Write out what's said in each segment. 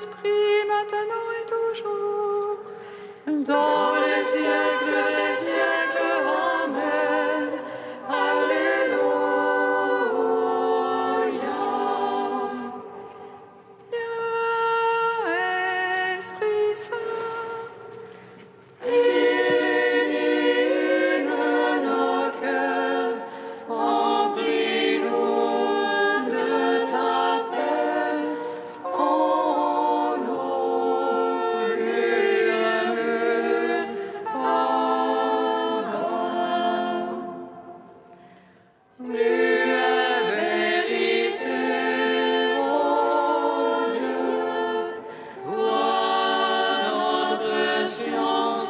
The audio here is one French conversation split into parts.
Saint-Esprit, maintenant et toujours, dans les siècles des siècles. Amen. Alléluia. viens, Esprit Saint, Illumine nos cœurs, emplis-nous de ta paix, en nos murmures. Amen. Tu es vérité, ô Dieu, toi notre science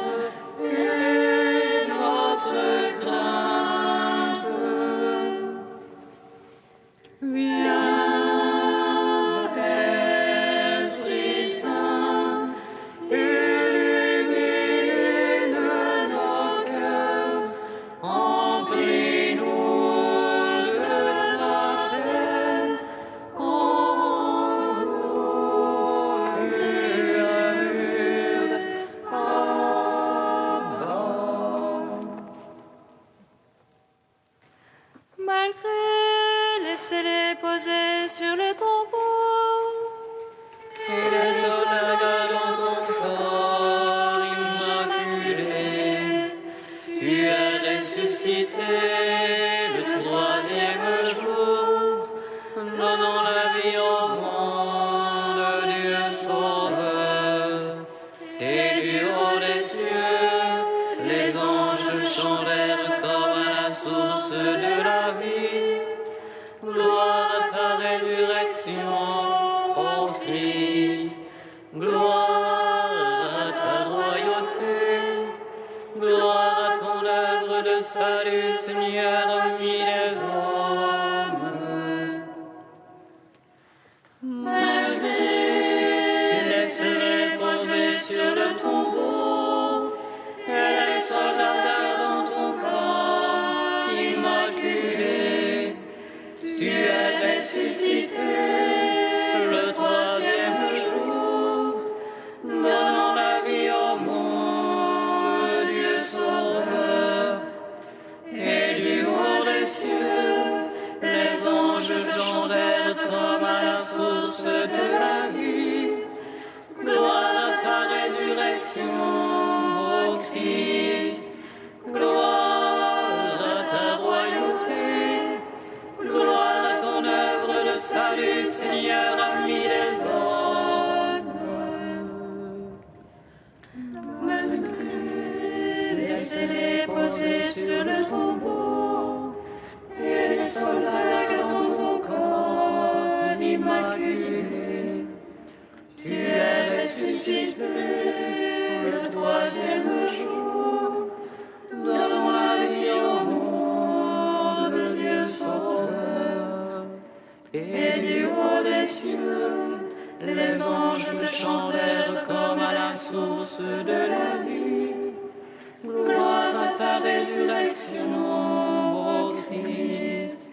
et notre crainte. Viens, Esprit Saint, illumine nos cœurs, emplis-nous de ta paix, en nos murmures. Amen. malgré laissez-les poser sur le tombeau. Et les soldats dans ton corps immaculé, tu es ressuscité le troisième jour, donnant la vie au monde, Dieu Sauveur. Et du haut des cieux, les anges chantèrent comme à la source de la vie. Gloire à ta résurrection, ô Christ. Gloire à ta royauté. Gloire à ton œuvre de salut, Seigneur, ami des hommes. Malgré, laisse-les poser sur le tombeau, et les soldats gardant ton corps immaculé. Tu es ressuscité le troisième jour, donnant la vie au monde, Dieu Sauveur. Et du haut des cieux, les anges te chantèrent comme à la source de la vie. Gloire à ta résurrection, ô Christ. Gloire à ta royauté. Gloire à ton œuvre de salut, Seigneur, ami des hommes. Malgré, laissez-les poser sur le tombeau, et les soldats gardant ton corps immaculé. Tu es ressuscité le troisième jour, donnant la vie au monde, Dieu Sauveur. Et du haut des cieux, les anges te chantèrent comme à la source de la vie. Gloire à ta résurrection, ô Christ.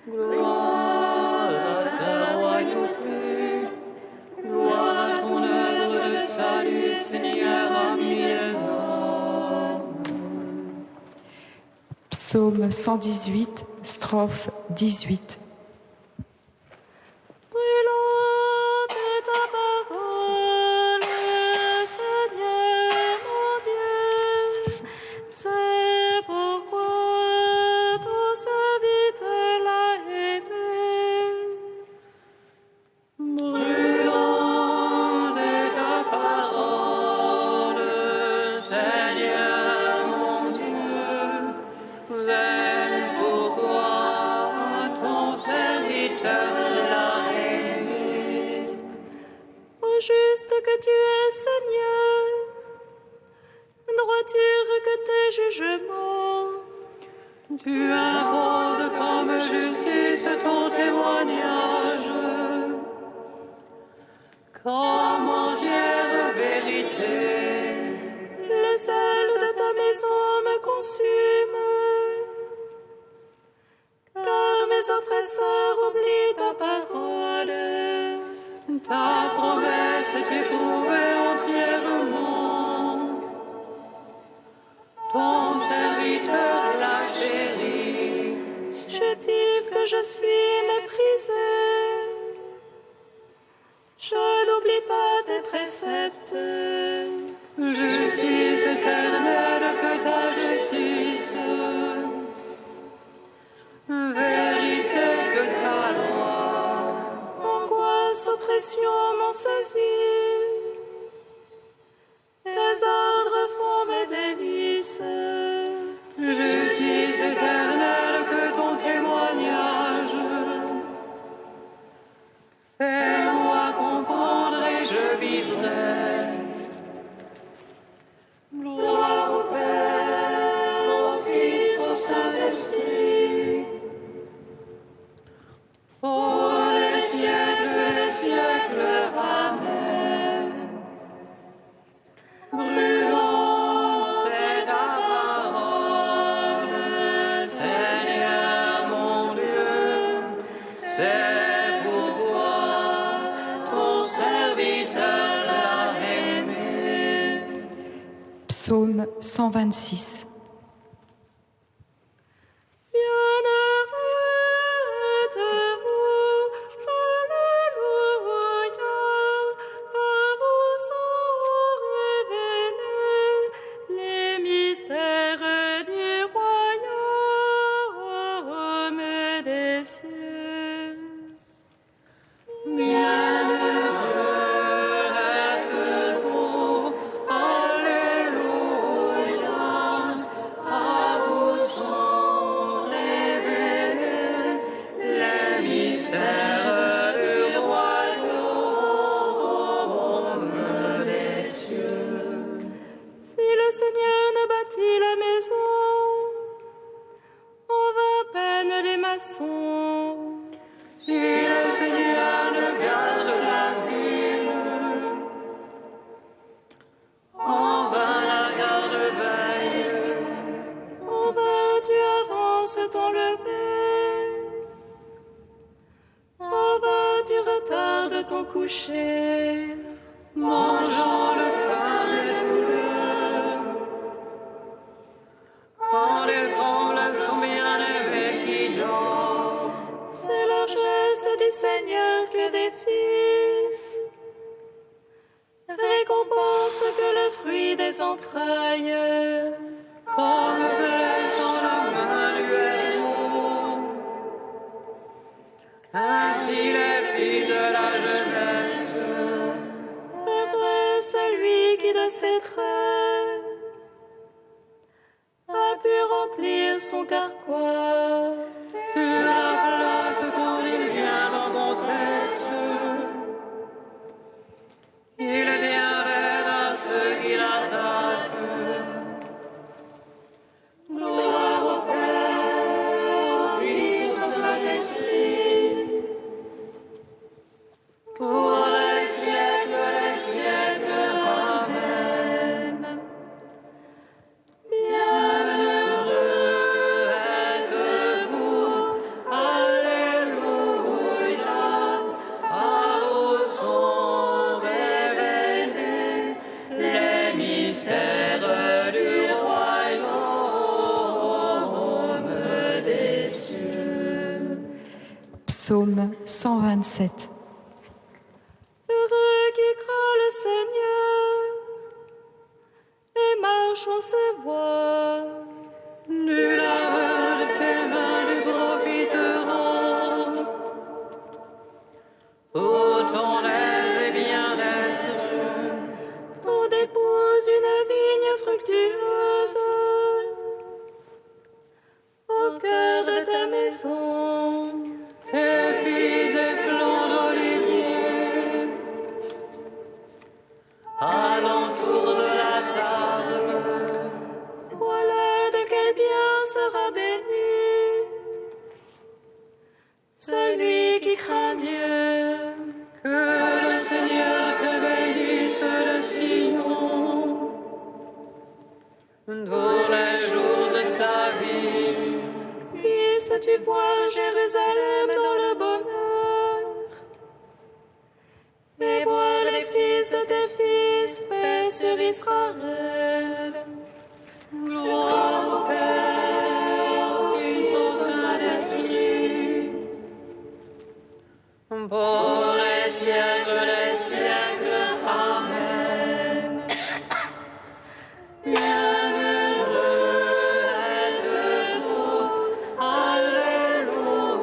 Gloire à ta royauté. Gloire à ton œuvre de salut, Seigneur, ami des hommes. Psaume 118, strophe 18. Brûlante est ta parole, Seigneur mon Dieu, c'est pourquoi ton serviteur l'a aimé. Brûlante est ta parole, Seigneur mon Dieu, c'est pourquoi ton serviteur l'a aimé. Ô juste que tu es, Seigneur, droiture que tes jugements. Tu imposes comme justice ton témoignage, comme entière vérité. Le sel de ta maison me consume, car mes oppresseurs oublient ta parole. Ta promesse est éprouvée entièrement. Ton serviteur l'a chérie. Chétif que je suis méprisé, je n'oublie pas tes préceptes. Justice éternelle que ta justice, vérité que ta loi. Angoisse, oppression m'ont saisi, tes ordres font mes délices. Justice éternelle que ton témoignage. Fais-moi comprendre et je vivrai. Gloire au Père, au Fils, au Saint-Esprit. Pour les siècles, Amen. Brûlante est ta parole, Seigneur mon Dieu, c'est pourquoi ton serviteur l'a aimé. Psaume 126. Si le Seigneur ne garde la ville, en vain la garde veille. En vain tu avances ton lever, en vain tu retardes ton coucher. Mangeant le pain des douleurs, quand les trembles son bien-aimé qui dort. C'est la largesse du Seigneur que des fils, récompense que le fruit des entrailles. Comme flèche dans la main du héros, ainsi les filles de la jeunesse. Heureux celui qui de ses traits a pu remplir son carquois. Tu la places quand il vient dans ton texte. Il bienveille à ceux qui l'attaquent. Gloire au Père, au Fils, au Saint-Esprit. Pour les siècles, Amen. Bienheureux êtes-vous, Alléluia, à vous sont révélés les mystères du royaume des cieux. Psaume 127. Heureux qui craint le Seigneur et marche en ses voies. Nul aveu de tes mains lui profiteront. Pour ton aise et bien-être, On dépose une vigne fructueuse au cœur de ta maison. tes fils et plants d'olivier, alentour de la table. Voilà de quel bien sera béni celui qui craint Dieu. Que le Seigneur te bénisse de Sion, tous les jours de ta vie. Puisses-tu voir Jérusalem dans le bonheur d'Israël. Gloire au Père, au Fils, au Saint-Esprit. Pour les siècles des siècles. Amen. Bienheureux êtes-vous, Alléluia,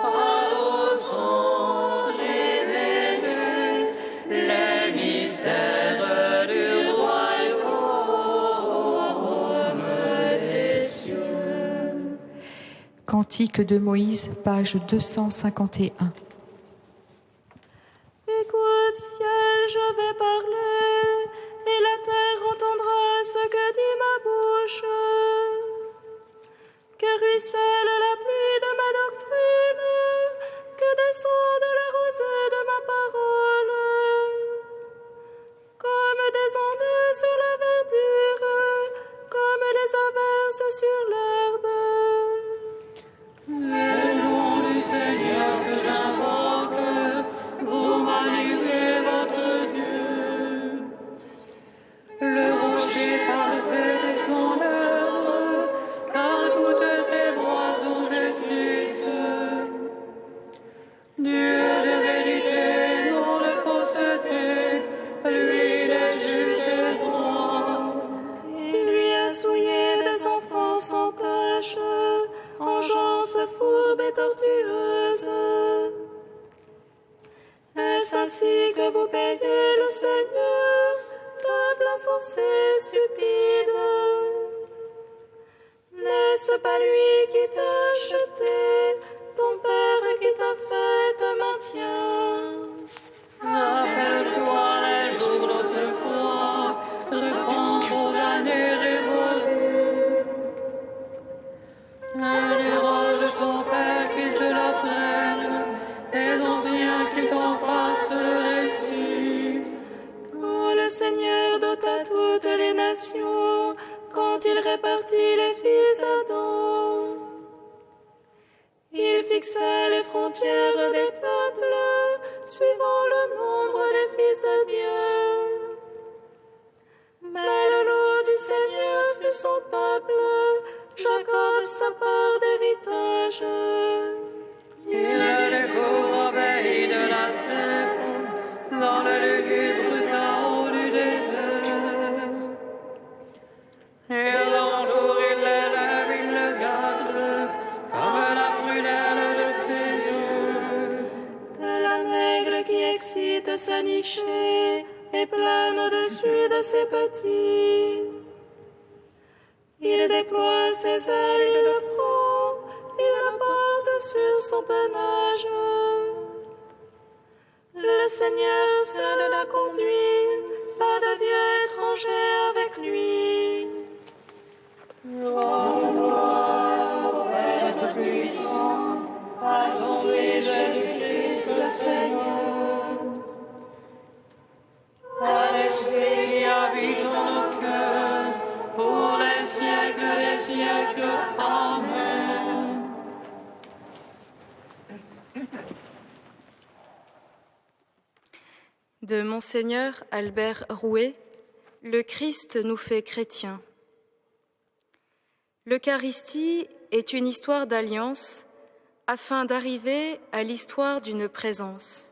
par vos sons révélés, les mystères du royaume des cieux. Cantique de Moïse, page 251. Écoute, ciel, je vais parler, et la terre entendra ce que dit ma bouche. Que ruisselle la pluie de ma doctrine, que descende la rosée de ma parole. Comme des ondes sur la verdure, comme les averses sur l'herbe. C'est le nom du Seigneur que j'invoque, vous magnifiez votre Dieu. Le rocher parfait de son œuvre, car toutes ses voies sont justice. Dieu de vérité, non de fausseté, lui il est juste et droit. Il lui a souillé des enfants sans tache, engeance fourbe et tortueuse. Est-ce ainsi que vous payez le Seigneur, peuple insensé, stupide? N'est-ce pas lui qui t'a acheté, ton père qui t'a fait te maintient? Rappelle-toi les jours d'autrefois, repense aux années révolues. Interroge ton père qu'il te l'apprenne, tes anciens qui t'en fassent le récit. Quand le Seigneur dota toutes les nations, quand il répartit les fils d'Adam, il fixa les frontières des peuples, suivant le nombre des fils de Dieu. Mais le lot du Seigneur fut son peuple, Jacob sa part d'héritage. Il le découvre au pays de la steppe, dans le lugubre chaos du désert. Il l'entoure, il l'élève, il le garde, comme la prunelle de ses yeux. Tel un aigle qui excite sa nichée et plane au-dessus de ses petits. Il déploie ses ailes, il le prend, il le porte sur son panache. Le Seigneur seul la conduit, pas de Dieu étranger avec lui. Gloire au Père puissant, à son Fils Jésus-Christ le Seigneur. À l'Esprit qui habite en nos cœurs, pour les siècles des siècles. Amen. De Monseigneur Albert Rouet, le Christ nous fait chrétiens. L'Eucharistie est une histoire d'alliance afin d'arriver à l'histoire d'une présence.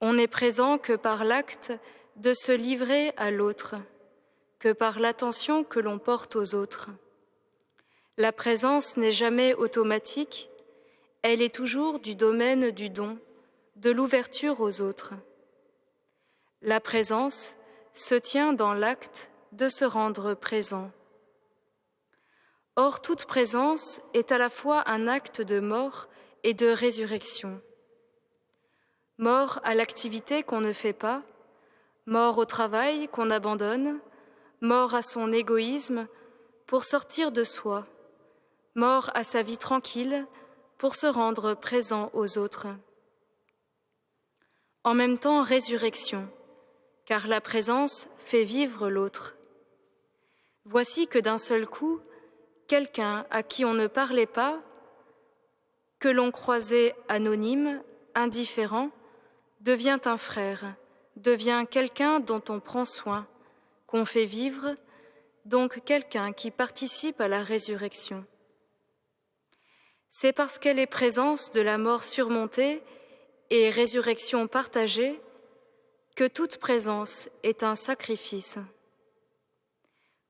On n'est présent que par l'acte de se livrer à l'autre, que par l'attention que l'on porte aux autres. La présence n'est jamais automatique, elle est toujours du domaine du don, de l'ouverture aux autres. La présence se tient dans l'acte de se rendre présent. Or, toute présence est à la fois un acte de mort et de résurrection. Mort à l'activité qu'on ne fait pas, mort au travail qu'on abandonne, mort à son égoïsme pour sortir de soi, mort à sa vie tranquille pour se rendre présent aux autres. En même temps, résurrection, car la présence fait vivre l'autre. Voici que d'un seul coup, quelqu'un à qui on ne parlait pas, que l'on croisait anonyme, indifférent, devient un frère, devient quelqu'un dont on prend soin, qu'on fait vivre, donc quelqu'un qui participe à la résurrection. C'est parce qu'elle est présence de la mort surmontée et résurrection partagée que toute présence est un sacrifice.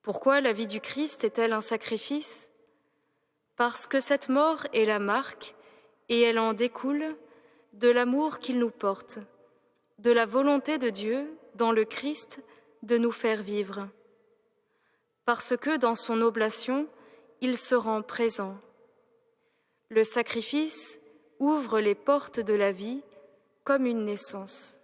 Pourquoi la vie du Christ est-elle un sacrifice ? Parce que cette mort est la marque, et elle en découle, de l'amour qu'il nous porte, de la volonté de Dieu, dans le Christ, de nous faire vivre. Parce que dans son oblation, il se rend présent. Le sacrifice ouvre les portes de la vie comme une naissance.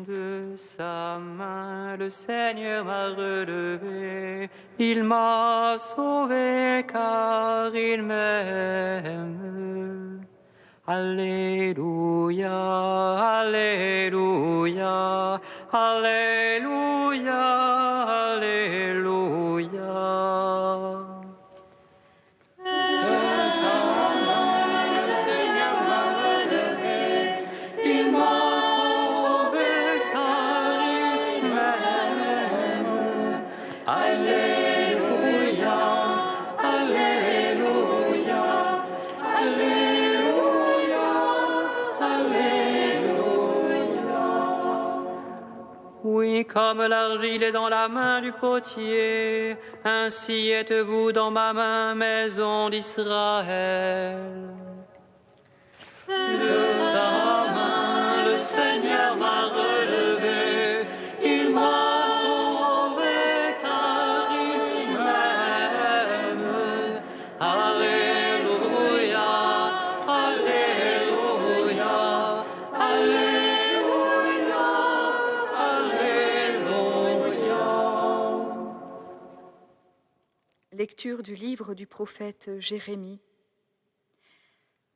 De sa main, le Seigneur m'a relevé, il m'a sauvé car il m'aime. Alléluia, Alléluia, Alléluia, Alléluia. Oui, comme l'argile est dans la main du potier, ainsi êtes-vous dans ma main, maison d'Israël. De sa main, le Seigneur m'a relevé, il m'a sauvé car il m'aime. Alléluia, Alléluia, Alléluia, Alléluia. Lecture du livre du prophète Jérémie.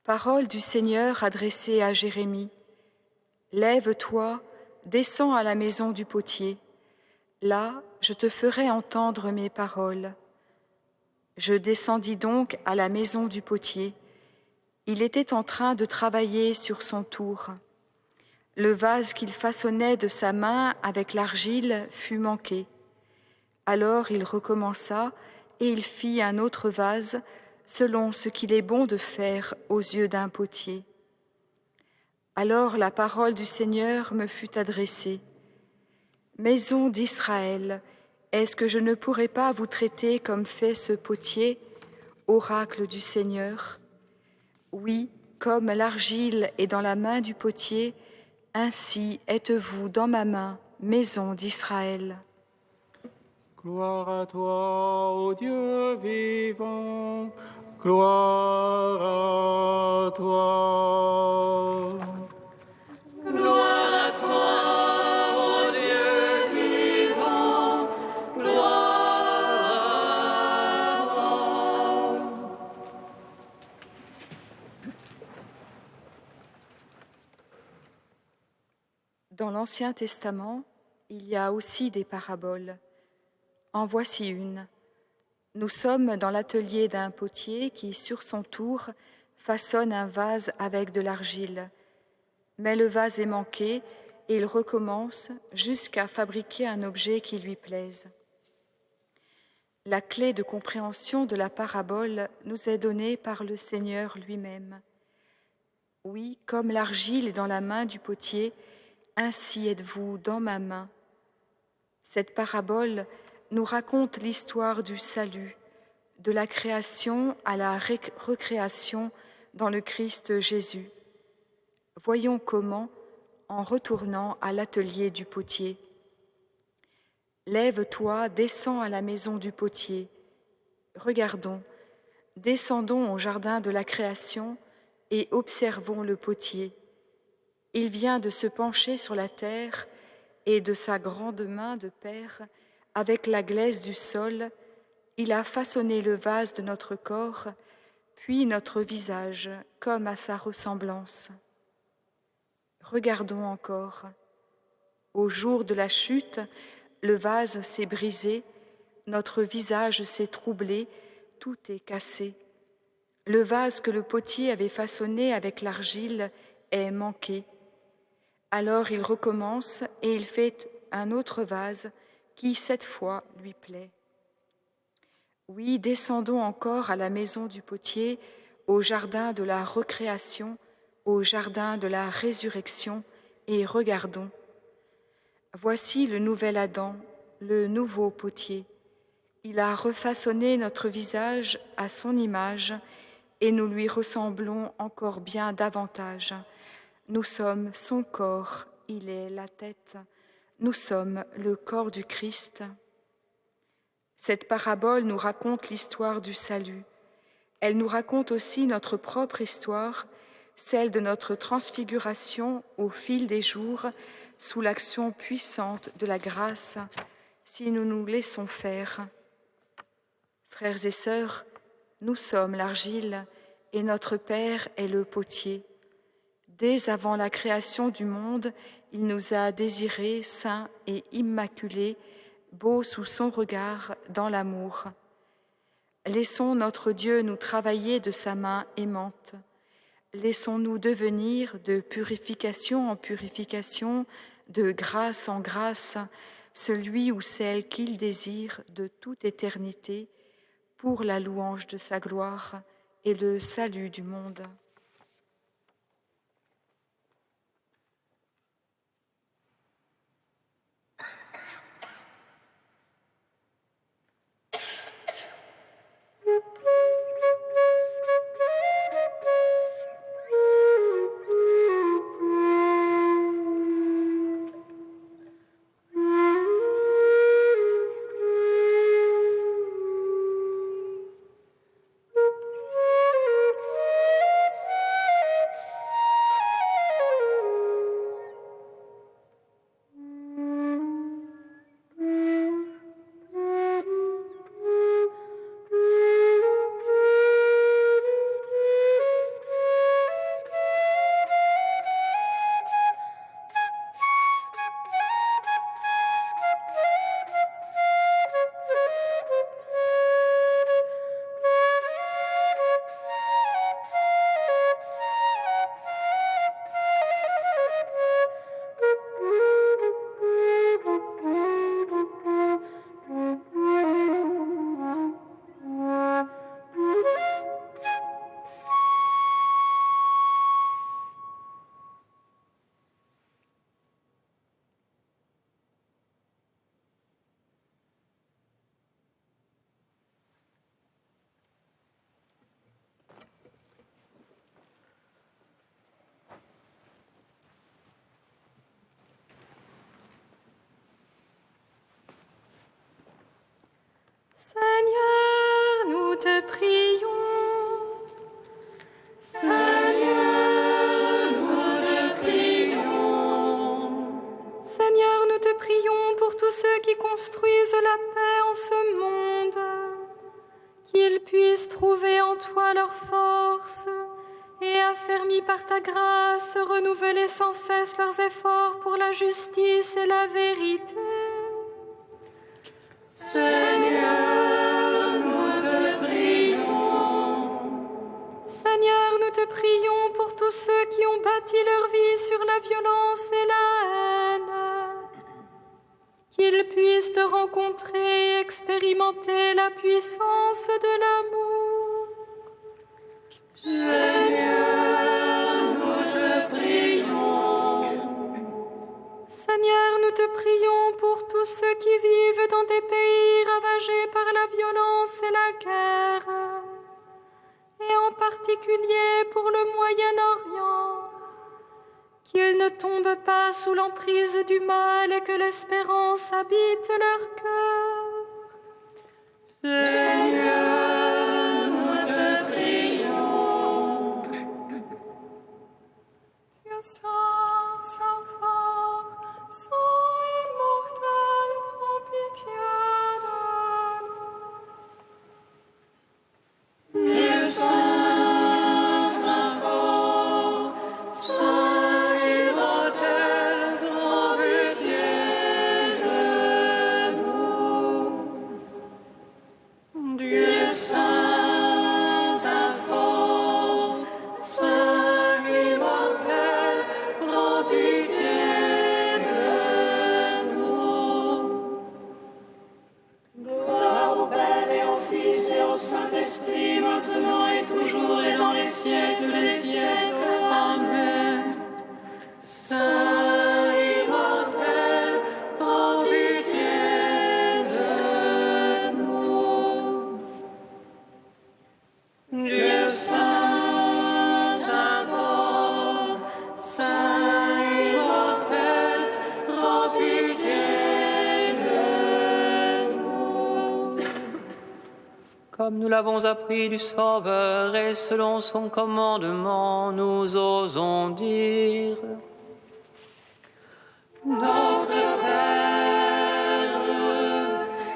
Parole du Seigneur adressée à Jérémie. Lève-toi, descends à la maison du potier. Là, je te ferai entendre mes paroles. Je descendis donc à la maison du potier. Il était en train de travailler sur son tour. Le vase qu'il façonnait de sa main avec l'argile fut manqué. Alors il recommença et il fit un autre vase selon ce qu'il est bon de faire aux yeux d'un potier. Alors la parole du Seigneur me fut adressée. Maison d'Israël, est-ce que je ne pourrais pas vous traiter comme fait ce potier, oracle du Seigneur? Oui, comme l'argile est dans la main du potier, ainsi êtes-vous dans ma main, maison d'Israël. Gloire à toi, ô Dieu vivant, gloire à toi. Gloire à toi, ô Dieu vivant, gloire à toi. l'Ancien Testament, il y a aussi des paraboles. En voici une. Nous sommes dans l'atelier d'un potier qui, sur son tour, façonne un vase avec de l'argile. Mais le vase est manqué et il recommence jusqu'à fabriquer un objet qui lui plaise. La clé de compréhension de la parabole nous est donnée par le Seigneur lui-même. Oui, comme l'argile est dans la main du potier, ainsi êtes-vous dans ma main. Cette parabole nous raconte l'histoire du salut, de la création à la recréation dans le Christ Jésus. Voyons comment, en retournant à l'atelier du potier. Lève-toi, descends à la maison du potier. Regardons, descendons au jardin de la création et observons le potier. Il vient de se pencher sur la terre et de sa grande main de père, avec la glaise du sol, il a façonné le vase de notre corps, puis notre visage, comme à sa ressemblance. Regardons encore. Au jour de la chute, le vase s'est brisé, notre visage s'est troublé, tout est cassé. Le vase que le potier avait façonné avec l'argile est manqué. Alors il recommence et il fait un autre vase qui, cette fois, lui plaît. Oui, descendons encore à la maison du potier, au jardin de la recréation, au jardin de la résurrection, et regardons. Voici le nouvel Adam, le nouveau potier. Il a refaçonné notre visage à son image et nous lui ressemblons encore bien davantage. Nous sommes son corps, il est la tête. Nous sommes le corps du Christ. Cette parabole nous raconte l'histoire du salut. Elle nous raconte aussi notre propre histoire, celle de notre transfiguration au fil des jours, sous l'action puissante de la grâce, si nous nous laissons faire. Frères et sœurs, nous sommes l'argile et notre Père est le potier. Dès avant la création du monde, il nous a désirés saints et immaculés, beaux sous son regard dans l'amour. Laissons notre Dieu nous travailler de sa main aimante. Laissons-nous devenir de purification en purification, de grâce en grâce, celui ou celle qu'il désire de toute éternité, pour la louange de sa gloire et le salut du monde. Seigneur, nous te prions. Seigneur, nous te prions. Seigneur, nous te prions pour tous ceux qui construisent la paix en ce monde, qu'ils puissent trouver en toi leur force et affermis par ta grâce, renouveler sans cesse leurs efforts pour la justice et la vérité. Seigneur, nous te prions. Seigneur, nous te prions pour tous ceux qui ont bâti leur vie sur la violence et la haine, qu'ils puissent te rencontrer et expérimenter la puissance de l'amour. Seigneur, nous te prions. Seigneur, nous te prions pour tous ceux qui vivent dans des pays ravagés par la violence et la guerre, et en particulier pour le Moyen-Orient, qu'ils ne tombent pas sous l'emprise du mal et que l'espérance habite leur cœur. Seigneur, nous te prions. Dieu saint, saint fort, saint immortel, prends pitié de nous. Dieu saint, saint fort, saint immortel, prends pitié de nous. Dieu saint, saint fort, saint immortel, prends pitié de nous. Gloire au Père et au Fils et au Saint-Esprit, maintenant et toujours et dans les siècles des siècles. Amen. Saint immortel, prends pitié de nous. Dieu saint, saint fort, saint immortel, prends pitié de nous. Comme nous l'avons appris du Sauveur et selon son commandement, nous osons dire: Notre Père,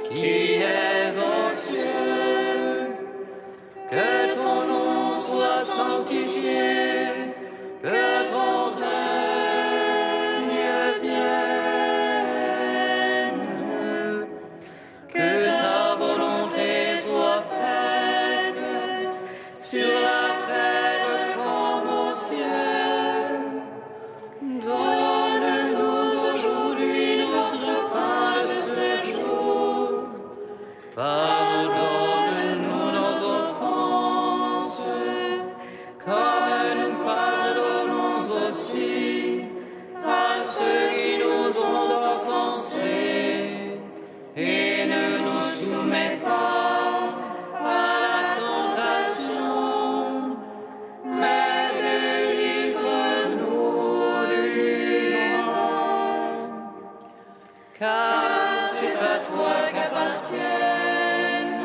qui es aux cieux, que ton nom soit sanctifié, que ton règne vienne, que ta volonté soit faite sur la terre comme au ciel. Donne-nous aujourd'hui notre pain de ce jour. Pardonne-nous nos offenses, comme nous pardonnons aussi à ceux qui nous ont offensés. Et ne nous soumets pas à la tentation, mais délivre-nous du mal. Car c'est à toi qu'appartiennent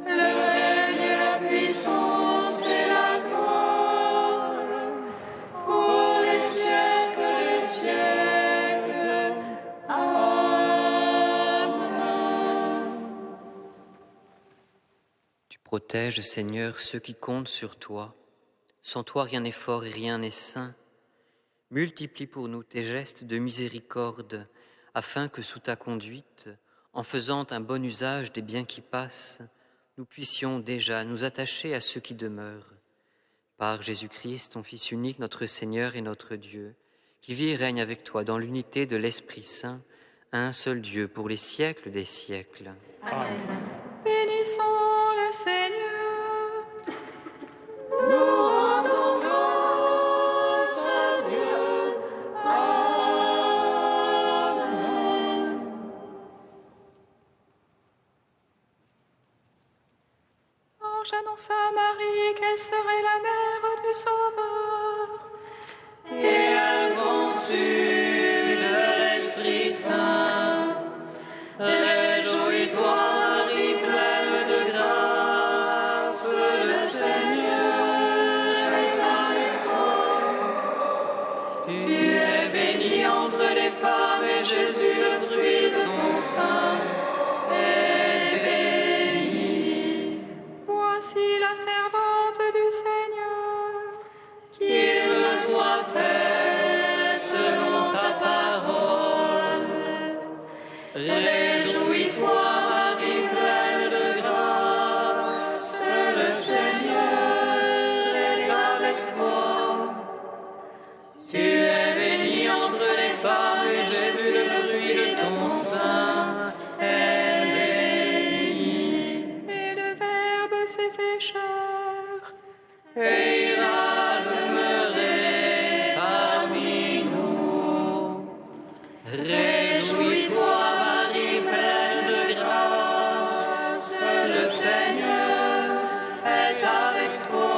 le règne, la puissance et la gloire pour les siècles des siècles. Amen. Tu protèges, Seigneur, ceux qui comptent sur toi. Sans toi, rien n'est fort et rien n'est saint. Multiplie pour nous tes gestes de miséricorde, afin que sous ta conduite, en faisant un bon usage des biens qui passent, nous puissions déjà nous attacher à ceux qui demeurent. Par Jésus-Christ, ton Fils unique, notre Seigneur et notre Dieu, qui vit et règne avec toi dans l'unité de l'Esprit Saint, un seul Dieu pour les siècles des siècles. Amen. Bénissons le Seigneur. Nous rendons grâce à Dieu. Amen. L'ange annonça à Marie qu'elle serait la mère du Sauveur. Et elle conçut de l'Esprit Saint. Réjouis-toi, Marie, pleine de grâce, le Seigneur est avec toi. Tu es bénie entre les femmes et Jésus, le fruit de ton sein, est béni. Voici la servante du Seigneur. pécheurs. Et il a demeuré parmi nous. Réjouis-toi, Marie, pleine de grâce, le Seigneur est avec toi.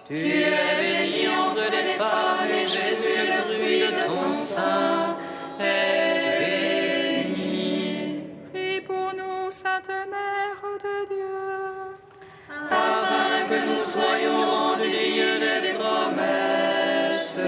Tu es bénie entre les femmes, et Jésus, le fruit de ton sein, est béni. Prie pour nous, Sainte Mère de Dieu, Afin que nous soyons rendus dignes des promesses